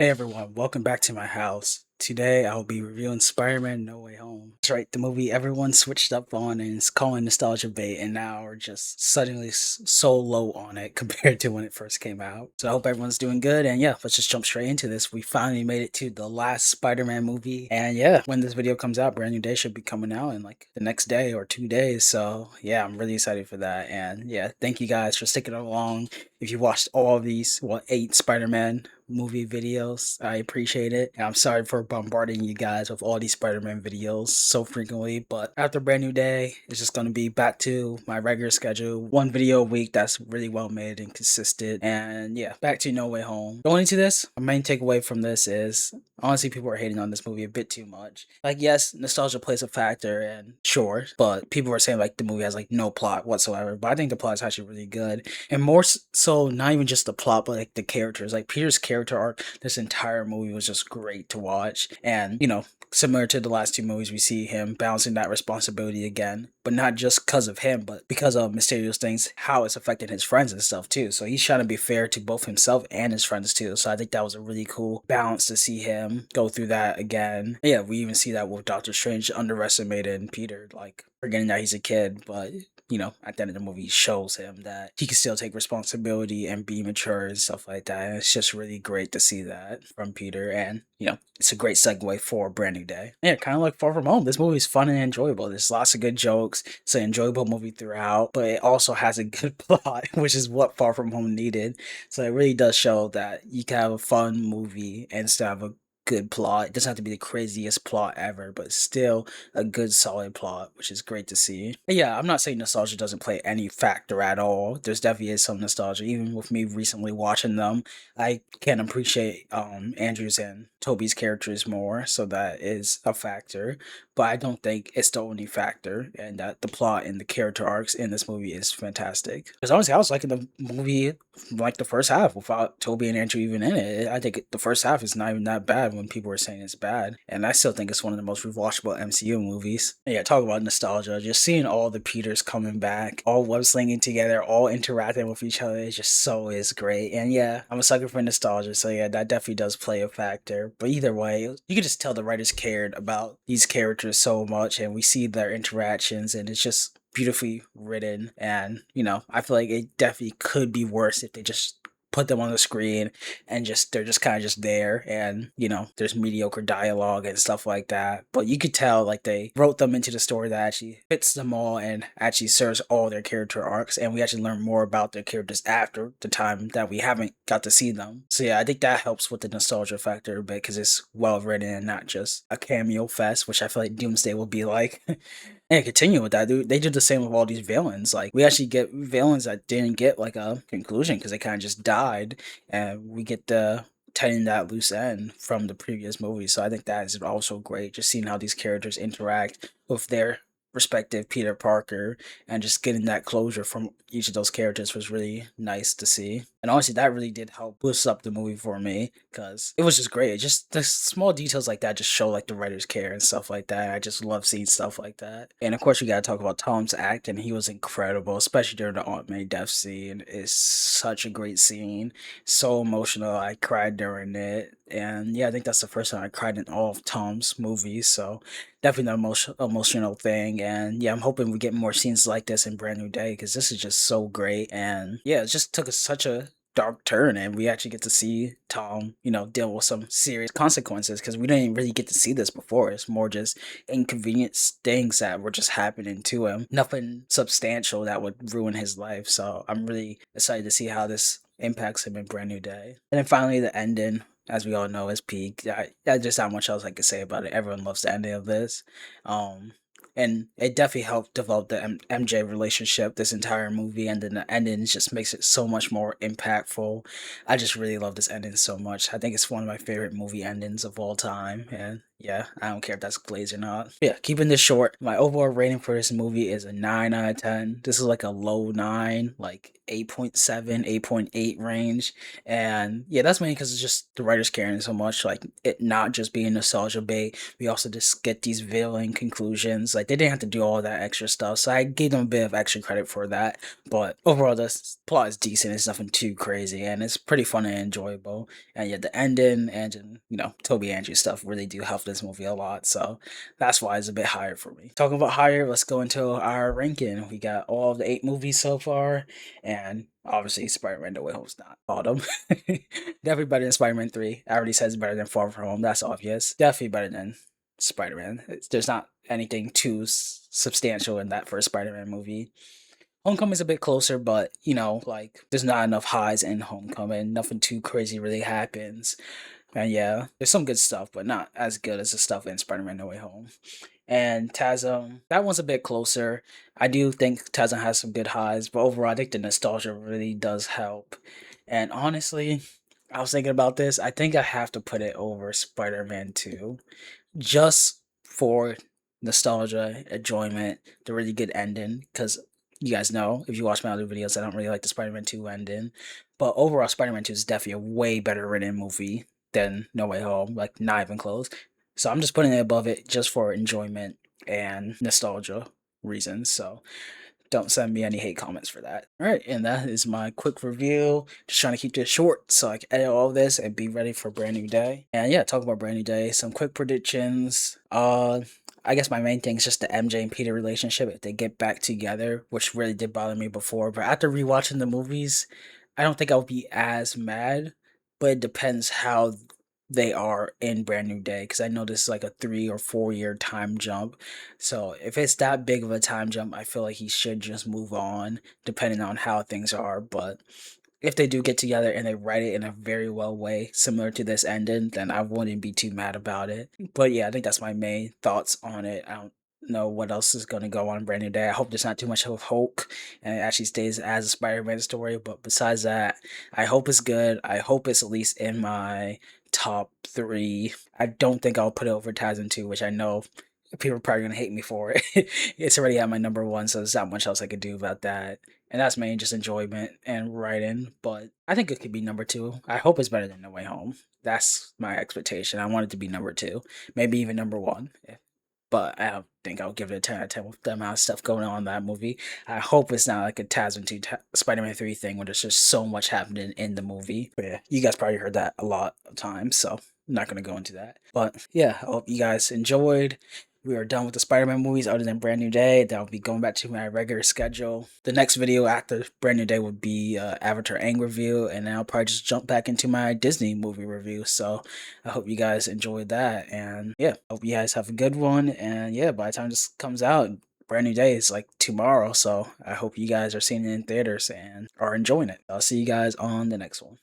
Hey everyone, welcome back to my house. Today I'll be reviewing Spider-Man No Way Home. That's right, the movie everyone switched up on and is calling nostalgia bait, and now we're just suddenly so low on it compared to when it first came out. So I hope everyone's doing good, and yeah, let's just jump straight into this. We finally made it to the last Spider-Man movie, and yeah, when this video comes out, Brand New Day should be coming out in like the next day or 2 days. So yeah, I'm really excited for that, and yeah, thank you guys for sticking along. If you watched all of these, what, 8 Spider-Man movie videos. I appreciate it. And I'm sorry for bombarding you guys with all these Spider-Man videos so frequently, but after Brand New Day, it's just gonna be back to my regular schedule. One video a week that's really well made and consistent. And yeah, back to No Way Home. Going into this, my main takeaway from this is honestly people are hating on this movie a bit too much. Like, yes, nostalgia plays a factor and sure, but people are saying like the movie has like no plot whatsoever. But I think the plot is actually really good. And more so, not even just the plot, but like the characters. Like Peter's character arc, this entire movie was just great to watch. And, similar to the last two movies, we see him balancing that responsibility again, but not just because of him, but because of mysterious things, how it's affecting his friends and stuff too. So he's trying to be fair to both himself and his friends too. So I think that was a really cool balance to see him go through that again. Yeah, we even see that with Doctor Strange underestimated Peter, like forgetting that he's a kid, but at the end of the movie, shows him that he can still take responsibility and be mature and stuff like that. And it's just really great to see that from Peter. And, it's a great segue for Brand New Day. Yeah, kind of like Far From Home. This movie is fun and enjoyable. There's lots of good jokes. It's an enjoyable movie throughout, but it also has a good plot, which is what Far From Home needed. So it really does show that you can have a fun movie and still have a good plot. It doesn't have to be the craziest plot ever, but still a good solid plot, which is great to see. But yeah, I'm not saying nostalgia doesn't play any factor at all. There's definitely is some nostalgia. Even with me recently watching them, I can appreciate Andrew's and Toby's characters more, so that is a factor. But I don't think it's the only factor, and that the plot and the character arcs in this movie is fantastic. Because honestly, I was liking the movie like the first half without Toby and Andrew even in it. I think the first half is not even that bad when people are saying it's bad, and I still think it's one of the most rewatchable MCU movies. And yeah, talk about nostalgia. Just seeing all the Peters coming back, all web slinging together, all interacting with each other is just so is great. And yeah, I'm a sucker for nostalgia, so yeah, that definitely does play a factor. But either way, you can just tell the writers cared about these characters so much, and we see their interactions, and it's just beautifully written. And I feel like it definitely could be worse if they just put them on the screen and just they're just kind of just there, and there's mediocre dialogue and stuff like that. But you could tell like they wrote them into the story that actually fits them all and actually serves all their character arcs, and we actually learn more about their characters after the time that we haven't got to see them. So yeah, I think that helps with the nostalgia factor a bit because it's well written and not just a cameo fest, which I feel like Doomsday will be like. And continue with that, dude. They did the same with all these villains. Like, we actually get villains that didn't get like a conclusion because they kind of just died, and we get the tying that loose end from the previous movie. So I think that is also great. Just seeing how these characters interact with their respective Peter Parker and just getting that closure from each of those characters was really nice to see. And honestly, that really did help boost up the movie for me because it was just great. It just the small details like that just show like the writers care and stuff like that. I just love seeing stuff like that. And of course, we gotta talk about Tom's act, and he was incredible, especially during the Aunt May death scene. It's such a great scene, so emotional. I cried during it, and yeah, I think that's the first time I cried in all of Tom's movies. So definitely an emotional thing. And yeah, I'm hoping we get more scenes like this in Brand New Day because this is just so great. And yeah, it just took us such a dark turn, and we actually get to see Tom, deal with some serious consequences because we didn't really get to see this before. It's more just inconvenience things that were just happening to him, nothing substantial that would ruin his life. So I'm really excited to see how this impacts him in Brand New Day. And then finally, the ending, as we all know, is peak. Just how much else I could say about it. Everyone loves the ending of this. Um, and it definitely helped develop the MJ relationship this entire movie, and then the ending just makes it so much more impactful. I just really love this ending so much. I think it's one of my favorite movie endings of all time, and Yeah, I don't care if that's glazed or not. Yeah, keeping this short, my overall rating for this movie is a 9 out of 10. This is like a low 9, like 8.7, 8.8 range. And yeah, that's mainly because it's just the writers caring so much, like it not just being nostalgia bait. We also just get these villain conclusions. Like they didn't have to do all that extra stuff. So I gave them a bit of extra credit for that. But overall, the plot is decent. It's nothing too crazy. And it's pretty fun and enjoyable. And yeah, the ending and Toby Andrew stuff really do help this movie a lot. So that's why it's a bit higher for me. Talking about higher, let's go into our ranking. We got all of the 8 movies so far, and obviously Spider-Man No Way Home's not bottom. Definitely better than Spider-Man 3. I already said it's better than Far From Home. That's obvious. Definitely better than Spider-Man. There's not anything too substantial in that for a Spider-Man movie. Homecoming's a bit closer, but like there's not enough highs in Homecoming. Nothing too crazy really happens. And yeah, there's some good stuff, but not as good as the stuff in Spider-Man No Way Home. And TASM, that one's a bit closer. I do think TASM has some good highs, but overall, I think the nostalgia really does help. And honestly, I was thinking about this. I think I have to put it over Spider-Man 2 just for nostalgia, enjoyment, the really good ending. Because you guys know, if you watch my other videos, I don't really like the Spider-Man 2 ending. But overall, Spider-Man 2 is definitely a way better written movie than No Way Home, like not even close. So I'm just putting it above it just for enjoyment and nostalgia reasons. So don't send me any hate comments for that. All right, and that is my quick review. Just trying to keep this short so I can edit all of this and be ready for a brand new day. And yeah, talk about brand new day. Some quick predictions. I guess my main thing is just the MJ and Peter relationship. If they get back together, which really did bother me before, but after rewatching the movies, I don't think I'll be as mad. But it depends how they are in Brand New Day because I know this is like a 3 or 4 year time jump. So if it's that big of a time jump, I feel like he should just move on, depending on how things are. But if they do get together and they write it in a very well way, similar to this ending, then I wouldn't be too mad about it. But yeah, I think that's my main thoughts on it. I don't know what else is going to go on in Brand New Day. I hope there's not too much of Hulk and it actually stays as a Spider-Man story. But besides that, I hope it's good. I hope it's at least in my top 3. I don't think I'll put it over Tarzan 2, which I know people are probably gonna hate me for it. It's already at my number 1, so there's not much else I could do about that. And that's mainly just enjoyment and writing. But I think it could be number 2. I hope it's better than No Way Home. That's my expectation. I want it to be number 2, maybe even number 1. But I don't think I'll give it a 10 out of 10 with the amount of stuff going on in that movie. I hope it's not like a Tasman 2 Spider-Man 3 thing where there's just so much happening in the movie. But yeah, you guys probably heard that a lot of times, so I'm not going to go into that. But yeah, I hope you guys enjoyed. We are done with the Spider-Man movies other than Brand New Day. That'll be going back to my regular schedule. The next video after Brand New Day would be Avatar Aang review, and then I'll probably just jump back into my Disney movie review. So I hope you guys enjoyed that, and yeah, hope you guys have a good one. And yeah, by the time this comes out, Brand New Day is like tomorrow, so I hope you guys are seeing it in theaters and are enjoying it. I'll see you guys on the next one.